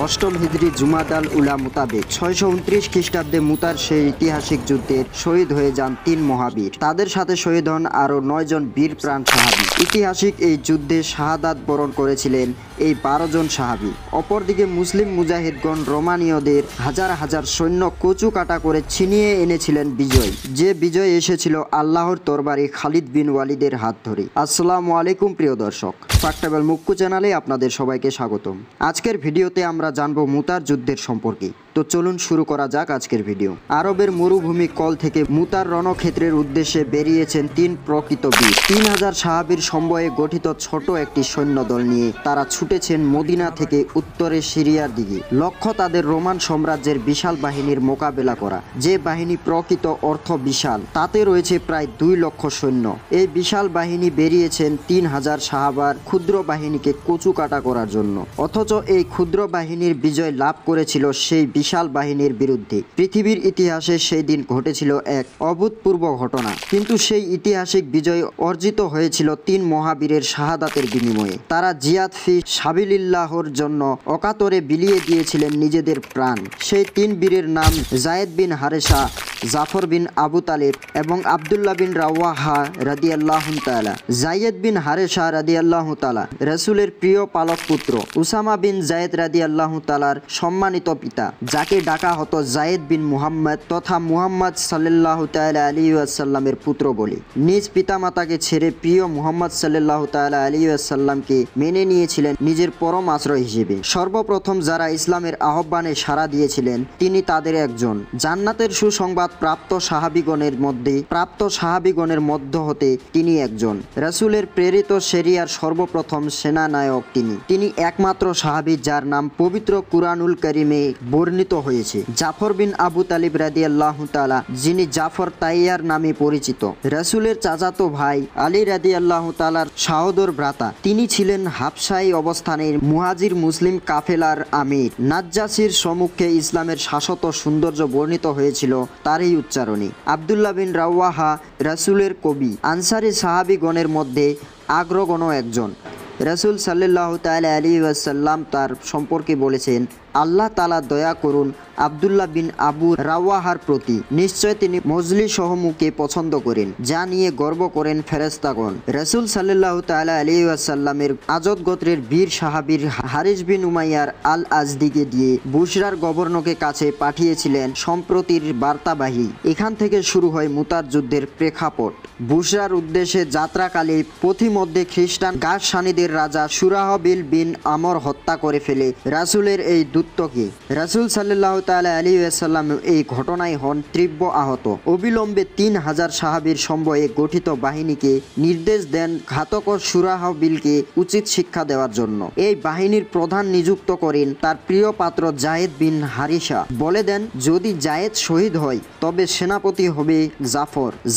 অষ্টম হিজরি জুমাদাল উলা মোতাবেক 629 খ্রিস্টাব্দে মুতার সেই ঐতিহাসিক যুদ্ধে শহীদ হয়ে যান 3 মহাবীর। তাদের সাথে শহীদ হন আরও 9 জন বীর প্রাণ সাহাবী। ঐতিহাসিক এই যুদ্ধে শাহাদাত বরণ করেছিলেন এই 12 জন সাহাবী। অপরদিকে মুসলিম মুজাহিদগণ রোমানীয়দের হাজার হাজার সৈন্য কচু কাটা করে ছিনিয়ে এনেছিলেন বিজয়। যে বিজয় এসেছিল আল্লাহর তরবারি খালিদ বিন ওয়ালিদের হাত ধরে। আসসালামু আলাইকুম প্রিয় দর্শক, ফ্যাক্টেবল মুক্কু চ্যানেলে আপনাদের সবাইকে স্বাগতম। আজকের ভিডিওতে আমরা জানবো মুতার যুদ্ধের সম্পর্কে। তো চলুন শুরু করা যাক আজকের ভিডিও। আরবের মরুভূমি কল থেকে মুতার রণক্ষেত্রের উদ্দেশ্যে বেরিয়েছেন 3 প্রকৃত বীর। 3000 সাহাবীর সমন্বয়ে গঠিত ছোট একটি সৈন্যদল নিয়ে তারা ছুটেছেন মদিনা থেকে উত্তরে সিরিয়ার দিকে। লক্ষ্য তাদের রোমান সাম্রাজ্যের বিশাল বাহিনীর মোকাবেলা করা। যে বাহিনী প্রকৃত অর্থ বিশাল, তাতে রয়েছে প্রায় 2 লক্ষ সৈন্য। এই বিশাল বাহিনী বেরিয়েছেন 3000 সাহাবার ক্ষুদ্র বাহিনীকে কচু কাটা করার জন্য। অথচ এই ক্ষুদ্র বাহিনীর বিজয় লাভ করেছিল সেই বিশাল বাহিনীর বিরুদ্ধে। পৃথিবীর ইতিহাসে সেই দিন ঘটেছিল এক অভূতপূর্ব ঘটনা, কিন্তু সেই ঐতিহাসিক বিজয় অর্জিত হয়েছিল 3 মহাবীরের শাহাদাতের বিনিময়ে। তারা জিহাদ ফি সাবিলিল্লাহর জন্য অকাতরে বিলিয়ে দিয়েছিলেন নিজেদের প্রাণ। সেই 3 বীরের নাম যায়েদ বিন হারেসা, জাফর বিন আবু তালেব এবং আবদুল্লাহ বিন রাওয়াহা রাদিয়াল্লাহু তাআলা। যায়েদ বিন হারেসা রাদিয়াল্লাহু তাআলা রাসূলের প্রিয় পালক পুত্র। উসামা বিন যায়েদ রাদিয়াল্লাহু তাআলার সম্মানিত পিতা, যাকে ডাকা হতো যায়েদ বিন মুহাম্মদ তথা মুহাম্মদ সাল্লাল্লাহু তাআলা আলাইহি ওয়াসাল্লামের পুত্র বলে। নিজ পিতামাতাকে ছেড়ে প্রিয় মুহাম্মদ সাল্লাল্লাহু তাআলা আলাইহি ওয়াসাল্লামকে মেনে নিয়েছিলেন নিজের পরম আশ্রয় হিসেবে। সর্বপ্রথম যারা ইসলামের আহ্বানে সাড়া দিয়েছিলেন তিনি তাদের একজন। জান্নাতের সুসংবাদ প্রাপ্ত সাহাবীগণের মধ্য হতে তিনি একজন। রাসূলের প্রেরিত শরিয়ার সর্বপ্রথম সেনানায়ক তিনি একমাত্র সাহাবী যার নাম পবিত্র কুরআনুল কারীমে বর্ণিত হয়েছে। জাফর বিন আবু তালিব রাদিয়াল্লাহু তাআলা, যিনি জাফর তাইয়ার নামে পরিচিত। রাসূলের চাচাতো ভাই আলী রাদিয়াল্লাহু তাআলার সহোদর ভ্রাতা। তিনি ছিলেন হাবশায় অবস্থানের মুহাজির মুসলিম কাফেলার আমির। নাজ্জাশীর সম্মুখে ইসলামের শাশ্বত সৌন্দর্য বর্ণিত হয়েছিল তারই উচ্চারণে। আবদুল্লাহ বিন রাওয়াহা রাসূলের কবি। আনসারী সাহাবীগণের মধ্যে অগ্রগণ্য একজন। রাসূল সাল্লাল্লাহু তাআলা আলাইহি ওয়াসাল্লাম তার সম্পর্কে বলেছেন, আল্লাহ তাআলা দয়া করুন আবদুল্লাহ বিন আবু রাওয়াহার প্রতি। নিশ্চয় তিনি মজলিস সহমুখে পছন্দ করেন, যা নিয়ে গর্ব করেন ফেরেশতাগণ। রাসূল সাল্লাল্লাহু তাআলা আলাইহি ওয়াসাল্লামের আজদ গোত্রের বীর সাহাবীর হারিস বিন উমাইয়ার আল আজদিকে দিয়ে বুশরার গভর্নরকে কাছে পাঠিয়েছিলেন সম্প্রতির বার্তাবাহী। এখান থেকে শুরু হয় মুতার যুদ্ধের প্রেক্ষাপট। বুশরার উদ্দেশ্যে যাত্রাকালে পথিমধ্যে খ্রিস্টান গাসসানীদের রাজা সুরাহবিল বিন আমর হত্যা করে ফেলে রাসূলের এই দূতকে। রাসূল সাল্লাল্লাহু তাআলা আলাইহি ওয়াসাল্লাম এই ঘটনায় হন তীব্র আহত। অবিলম্বে 3000 সাহাবীর সমন্বয়ে গঠিত বাহিনীকে নির্দেশ দেন ঘাতক সুরাহবিলকে উচিত শিক্ষা দেওয়ার জন্য। এই বাহিনীর প্রধান নিযুক্ত করেন তার প্রিয় পাত্র যায়েদ বিন হারিসা। বলে দেন, যদি যায়েদ শহীদ হয় তবে সেনাপতি হবে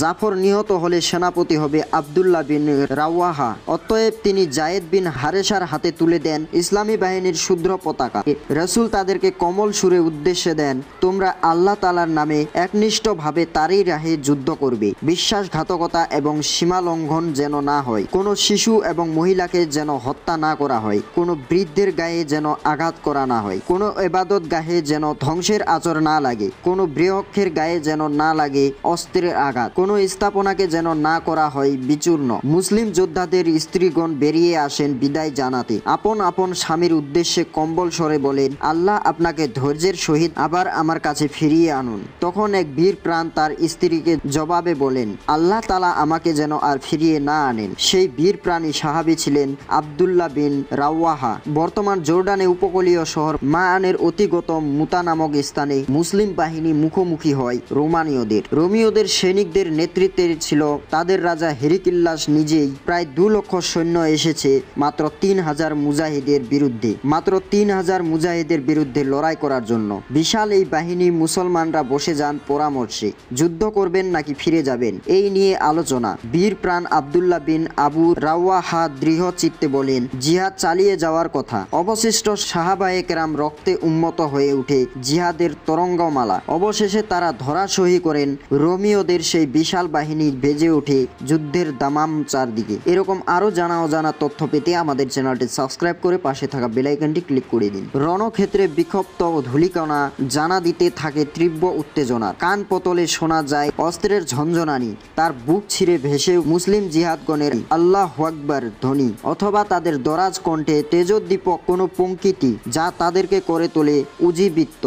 জাফর নিহত হলে সেনাপতি হবে আবদুল্লাহ বিন রাওয়াহা। অতএব তিনি যায়েদ বিন হারেসার হাতে তুলে দেন ইসলামী বাহিনীর শুভ্র পতাকা। রাসূল তাদেরকে কোমল সুরে উদ্দেশ্যে দেন, তোমরা আল্লাহ তাআলার নামে একনিষ্ঠভাবে তারই রাহে যুদ্ধ করবে। বিশ্বাসঘাতকতা এবং সীমা লঙ্ঘন যেন না হয়। কোনো শিশু এবং মহিলাকে যেন হত্যা না করা হয়। কোনো বৃদ্ধের গায়ে যেন আঘাত করা না হয়। কোনো ইবাদত গাহে যেন ধ্বংসের আঁচড় না লাগে। কোনো বৃক্ষের গায়ে যেন না লাগে অস্ত্রের আঘাত। কোনো স্থাপনাকে যেন না করা হয় বিচূর্ণ। মুসলিম যোদ্ধাদের স্ত্রীগণ বেরিয়ে আসেন বিদায় জানাতে। আপন আপন স্বামীর উদ্দেশ্যে কম্বল স্বরে বলেন, আল্লাহ আপনাকে ধৈর্যের সহিত আবার আমার কাছে ফিরিয়ে আনুন। তখন এক বীর প্রাণ তার স্ত্রীকে জবাবে বলেন, আল্লাহ তাআলা আমাকে যেন আর ফিরিয়ে না আনেন। সেই বীর প্রাণী সাহাবী ছিলেন আবদুল্লাহ বিন রাওয়াহা। বর্তমান জর্ডানে উপকূলীয় শহর মাআনের অতিগত মুতা নামক স্থানে মুসলিম বাহিনী মুখোমুখি হয় রোমীয়দের সৈনিকদের নেতৃত্বে ছিল তাদের রাজা হেরাক্লিয়াস নিজেই। প্রায় 2 লক্ষ সৈন্য এসেছে মাত্র 3000 মুজাহিদের বিরুদ্ধে লড়াই করার জন্য। বিশাল এই বাহিনী মুসলমানরা বসে যান পরামর্শে, যুদ্ধ করবেন নাকি ফিরে যাবেন এই নিয়ে আলোচনা। বীর প্রাণ আবদুল্লাহ বিন আবু রাওয়াহা দৃঢ় চিত্তে বলেন, জিহাদ চালিয়ে যাওয়ার কথা। অবশিষ্ট সাহাবায়ে কেরাম রক্তে উন্মত্ত হয়ে উঠে জিহাদের তরঙ্গমালা। অবশেষে তারা ধরাশয়ী করেন রোমীয়দের সেই বিশাল বাহিনী। বেজে ওঠে যুদ্ধের দামাম চারদিকে। এরকম আরো জানা অজানা তথ্য পেতে আমাদের চ্যানেলটি সাবস্ক্রাইব করে পাশে থাকা বেল আইকনটি ক্লিক করে দিন। রণক্ষেত্রে বিক্ষিপ্ত ধূলিকণা জানা দিতে থাকে তীব্র উত্তেজনা। কান পতলে শোনা যায় অস্ত্রের ঝনঝনানি। তার বুক ছিঁড়ে ভেসে মুসলিম জিহাদগণের আল্লাহু আকবার ধ্বনি, অথবা তাদের দরাজ কণ্ঠে তেজোদ্দীপক কোনো পঙ্ক্তিটি যা তাদেরকে করে তোলে উজ্জীবিত।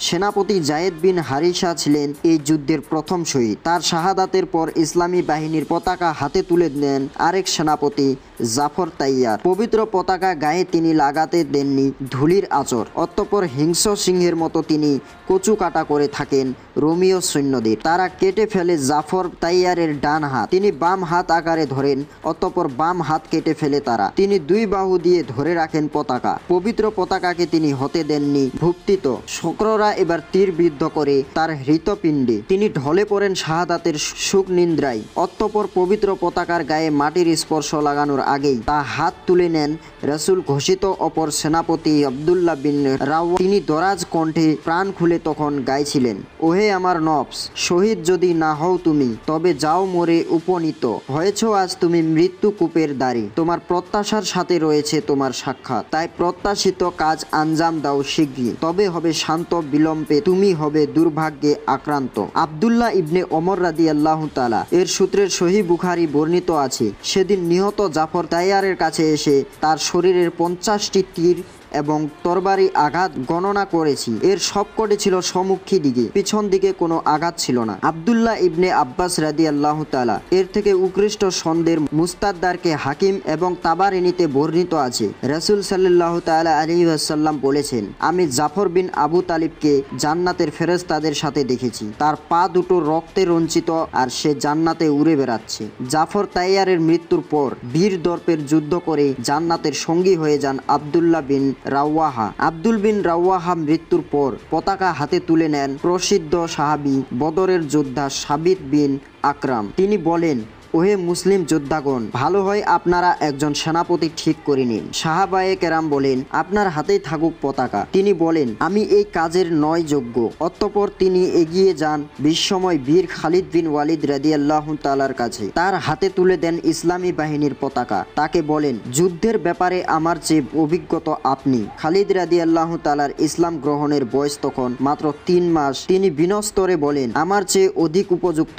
সেনাপতি জায়েদ বিন হারিসা ছিলেন এই যুদ্ধের প্রথম শহীদ। তার শাহাদাতের পর ইসলামী বাহিনীর পতাকা হাতে তুলে নেন আরেক সেনাপতি জাফর তাইয়ার। পবিত্র পতাকা গায়ে তিনি লাগাতে দেননি ধুলির আঁচড়। অতঃপর হিংস্র সিংহের মতো তিনি কচু কাটা করে থাকেন রোমীয় সৈন্যদের। তারা কেটে ফেলে জাফর তাইয়ারের ডান হাত, তিনি বাম হাত আকারে ধরেন। অতঃপর বাম হাত কেটে ফেলে তারা। তিনি দুই বাহু দিয়ে ধরে রাখেন পতাকা। পবিত্র পতাকাকে তিনি হতে দেননি ভুক্তিত। শক্ররা এবার তীর বিদ্ধ করে তার হৃৎপিণ্ডে। তিনি ঢলে পড়েন শাহাদাতের সুখ নিন্দ্রায়। অতঃপর পবিত্র পতাকার গায়ে মাটির স্পর্শ লাগানোর আগেই তা হাত তুলে নেন রাসূল ঘোষিত অপর সেনাপতি আব্দুল্লাহ বিন রাওয়া। তিনি দরাজ কণ্ঠে প্রাণ খুলে তখন গাইছিলেন, ওহে আমার নফস, শহীদ যদি না হও তুমি, তবে যাও মরে উপনীত হয়েছ আজ তুমি মৃত্যু কূপের দ্বারে। তোমার প্রত্যাশার সাথে রয়েছে তোমার সাক্ষাৎ, তাই প্রত্যাশিত কাজ আঞ্জাম দাও শীঘ্রই, তবে হবে শান্ত বিলম্বে তুমি হবে দুর্ভাগ্যে আক্রান্ত। আব্দুল্লাহ ইবনে ওমর রাদিয়াল্লাহু তাআলা এর সূত্রের সহিহ বুখারী বর্ণিত আছে, সেদিন নিহত জাফর তাইয়ারের কাছে এসে তার শরীরের 50টি তীর এবং তরবারি আঘাত গণনা করেছি। এর সবকটি ছিল সম্মুখী দিকে, পিছন দিকে কোনো আঘাত ছিল না। আব্দুল্লাহ ইবনে আব্বাস রাদিয়াল্লাহু তাআলা এর থেকে উৎকৃষ্ট সন্দের মুস্তাদদারকে হাকিম এবং তাবারিনীতে বর্ণিত আছে, রাসূল সাল্লাল্লাহু তাআলা আলাইহি ওয়াসাল্লাম বলেছেন, আমি জাফর বিন আবু তালিবকে জান্নাতের ফেরেশতাদের সাথে দেখেছি। তার পা দুটো রক্তে রঞ্জিত আর সে জান্নাতে উড়ে বেড়াচ্ছে। জাফর তাইয়ারের মৃত্যুর পর বীর দর্পের যুদ্ধ করে জান্নাতের সঙ্গী হয়ে যান আব্দুল্লাহ বিন রাওয়াহা। আব্দুল বিন রাওয়াহা মৃত্যুর পর পতাকা হাতে তুলে নেন প্রসিদ্ধ সাহাবী বদরের যোদ্ধা সাবিত বিন আকরাম। তিনি বলেন, ওহে মুসলিম যোদ্ধাগণ, ভালো হয় আপনারা একজন সেনাপতি ঠিক করে নিন। সাহাবায়ে কেরাম বলেন, আপনার হাতেই থাকুক পতাকা। তিনি বলেন, আমি এই কাজের নয় যোগ্য। অতঃপর তিনি এগিয়ে যান বিস্ময় বীর খালিদ বিন ওয়ালিদ রাদিয়াল্লাহু তাআলার কাছে। তার হাতে তুলে দেন ইসলামী বাহিনীর পতাকা। তাকে বলেন, যুদ্ধের ব্যাপারে আমার চেয়ে অভিজ্ঞত আপনি। খালিদ রাদিয়াল্লাহু তাআলার ইসলাম গ্রহণের বয়স তখন মাত্র 3 মাস। তিনি বিনস্তরে বলেন, আমার চেয়ে অধিক উপযুক্ত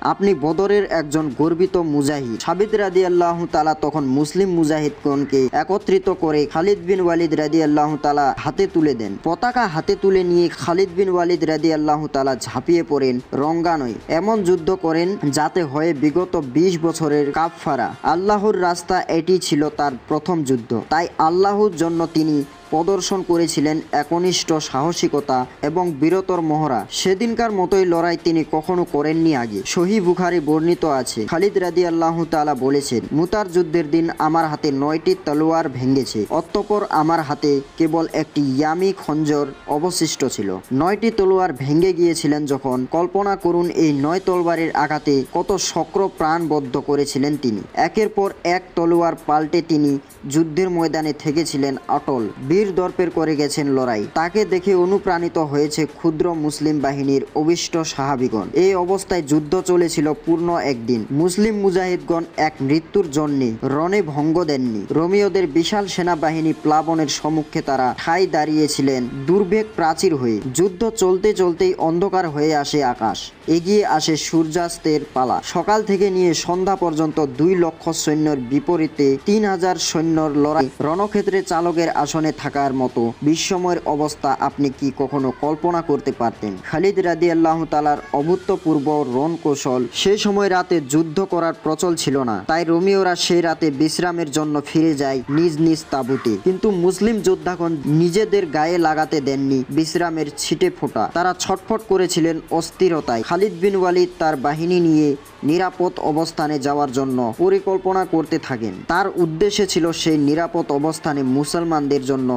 আপনি বদরের একজন গর্বিত মুজাহিদ। সাবিত রাদিয়াল্লাহু তাআলা তখন মুসলিম মুজাহিদগণকে একত্রিত করে খালিদ বিন ওয়ালিদ রাদিয়াল্লাহু তাআলা হাতে তুলে দেন। পতাকা হাতে তুলে নিয়ে খালিদ বিন ওয়ালিদ রাদিয়াল্লাহু তাআলা ঝাঁপিয়ে পড়েন রঙ্গানয়। এমন যুদ্ধ করেন যাতে হয়ে বিগত 20 বছরের কাফফারা। আল্লাহর রাস্তা এটি ছিল তার প্রথম যুদ্ধ, তাই আল্লাহর জন্য তিনি প্রদর্শন করেছিলেন একনিষ্ঠ সাহসিকতা এবং বীরত্বর মহড়া। সেদিনকার মতোই লড়াই তিনি কখনো করেননি আগে। সহিহ বুখারী বর্ণিত আছে, খালিদ রাদিয়াল্লাহু তাআলা বলেছেন, মুতার যুদ্ধের দিন আমার হাতে 9টি তলোয়ার ভেঙেছে। অতঃপর আমার হাতে কেবল একটি ইয়ামি খঞ্জর অবশিষ্ট ছিল। 9টি তলোয়ার ভেঙে গিয়েছিলেন যখন, কল্পনা করুন এই 9 তলোয়ারের আঘাতে কত শক্র প্রাণবদ্ধ করেছিলেন তিনি। একের পর এক তলোয়ার পাল্টে তিনি যুদ্ধের ময়দানে থেকেছিলেন অটল। বীর দর্পের করে গেছেন লড়াই। তাকে দেখে অনুপ্রাণিত হয়েছে ক্ষুদ্র মুসলিম বাহিনীর অভিষ্ট সাহাবীগণ। এই অবস্থায় যুদ্ধ চলেছিল পূর্ণ একদিন। মুসলিম মুজাহিদগণ এক মৃত্যুর জন্যে রণে ভঙ্গ দেননি। রোমীয়দের বিশাল সেনাবাহিনী প্লাবনের সম্মুখে তারা ঠাই দাঁড়িয়েছিলেন দুর্ভেগ প্রাচীর হয়ে। যুদ্ধ চলতে চলতেই অন্ধকার হয়ে আসে আকাশ, এগিয়ে আসে সূর্যাস্তের পালা। সকাল থেকে নিয়ে সন্ধ্যা পর্যন্ত 2 লক্ষ সৈন্যের বিপরীতে 3000 সৈন্যর লড়াই। রণক্ষেত্রে চালকের আসনে থাকার মতো বিস্ময়ের অবস্থা আপনি কি কখনো কল্পনা করতে পারতেন? খালিদ রাদিয়াল্লাহু তাআলার অভূতপূর্ব রণকৌশল। সেই সময় রাতে যুদ্ধ করার প্রচল ছিল না, তাই রোমীয়রা সেই রাতে বিশ্রামের জন্য ফিরে যায় নিজ নিজ তাঁবুতে। কিন্তু মুসলিম যোদ্ধাগণ নিজেদের গায়ে লাগাতে দেননি বিশ্রামের ছিটে ফোঁটা। তারা ছটফট করেছিলেন অস্থিরতায়। খালিদ বিন ওয়ালিদ তার বাহিনী নিয়ে নিরাপদ অবস্থানে যাওয়ার জন্য পরিকল্পনা করতে থাকেন। তার উদ্দেশ্য ছিল সেই নিরাপদ অবস্থানে মুসলমানদের জন্য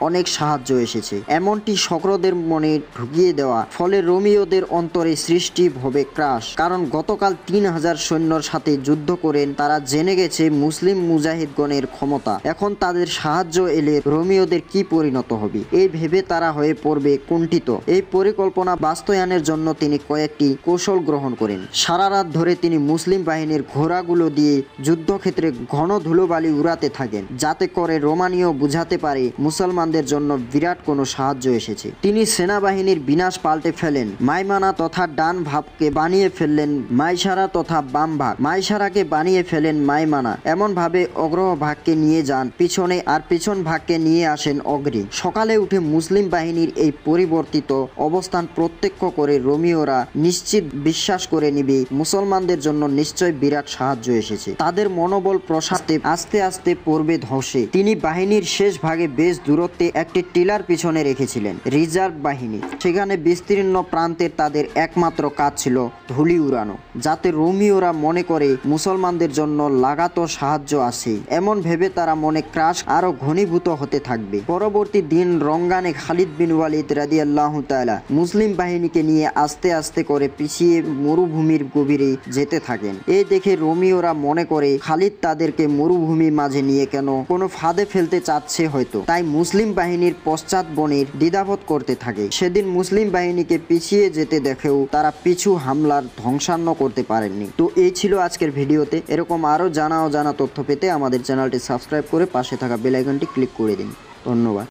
অনেক সাহায্য এসেছে। এমনটি শক্রদের মনে ঢুকিয়ে দেওয়া ফলে রোমিওদের অন্তরে সৃষ্টি হবে ক্রাশ, কারণ গতকাল 3000 সৈন্যর সাথে যুদ্ধ করেন তারা জেনে গেছে মুসলিম মুজাহিদগণের ক্ষমতা। এখন তাদের সাহায্য এলে রোমিওদের কি পরিণত হবে এই ভেবে তারা হয়ে পড়বে কুণ্ঠিত। এই পরিকল্পনা বাস্তবায়নের জন্য তিনি কয়েকটি কৌশল গ্রহণ করেন। সারা রাত ধরে তিনি মুসলিম বাহিনীর ঘোড়াগুলো দিয়ে যুদ্ধক্ষেত্রে ঘন ধুলোবালি উড়াতে থাকেন, যাতে করে রোমানীয় বুঝাতে পারে মুসলমানদের জন্য বিরাট কোনো সাহায্য এসেছে। তিনি সেনাবাহিনীর বিনাশ পাল্টে ফেলেন। মাইমানা তথা ডান ভাগকে বানিয়ে ফেললেন মাইসারা তথা বাম ভাগ, মাইসারাকে বানিয়ে ফেলেন মাইমানা। এমন ভাবে অগ্রহ ভাগকে নিয়ে যান পিছনে আর পিছন ভাগকে নিয়ে আসেন অগ্রে। সকালে উঠে মুসলিম বাহিনীর এই পরিবর্তিত অবস্থান প্রত্যক্ষ করে রোমিওরা নিশ্চিত বিশ্বাস করে নিবে মুসলমানদের জন্য নিশ্চয় বিরাট সাহায্য এসেছে। তাদের মনোবল প্রশাস্তে আস্তে আস্তে পড়বে ধসে। তিনি বাহিনীর শেষ ভাগে বেশ দূরত্বে একটি টিলার পিছনে রেখেছিলেন রিজার্ভ বাহিনী। সেখানে বিস্তীর্ণ প্রান্তের তাদের একমাত্র কাজ ছিল ধুলি উড়ানো, যাতে রোমিওরা মনে করে মুসলমানদের জন্য লাগাতার সাহায্য আসে। এমন ভেবে তারা মনে ক্রাশ আরো ঘনীভূত হতে থাকবে। পরবর্তী দিন রঙ্গানে খালিদ বিন ওয়ালিদ রাদিয়াল্লাহু তাআলা মুসলিম বাহিনীকে নিয়ে আস্তে আস্তে করে পিছিয়ে মরুভূমির গভীরে যেতে থাকেন। এই দেখে রোমিওরা মনে করে খালিদ তাদেরকে মরুভূমির মাঝে নিয়ে কেন কোনো ফাঁদে ফেলতে চাচ্ছে হয়তো, তাই মুসলিম বাহিনীর পশ্চাৎ বনের দ্বিধাবোধ করতে থাকে। সেদিন মুসলিম বাহিনীকে পিছিয়ে যেতে দেখেও তারা পিছু হামলার ধ্বংসান্ন করতে পারেননি। তো এই ছিল আজকের ভিডিওতে। এরকম আরো জানা তথ্য পেতে আমাদের চ্যানেলটি সাবস্ক্রাইব করে পাশে থাকা বেল আইকনটি ক্লিক করে দিন। ধন্যবাদ।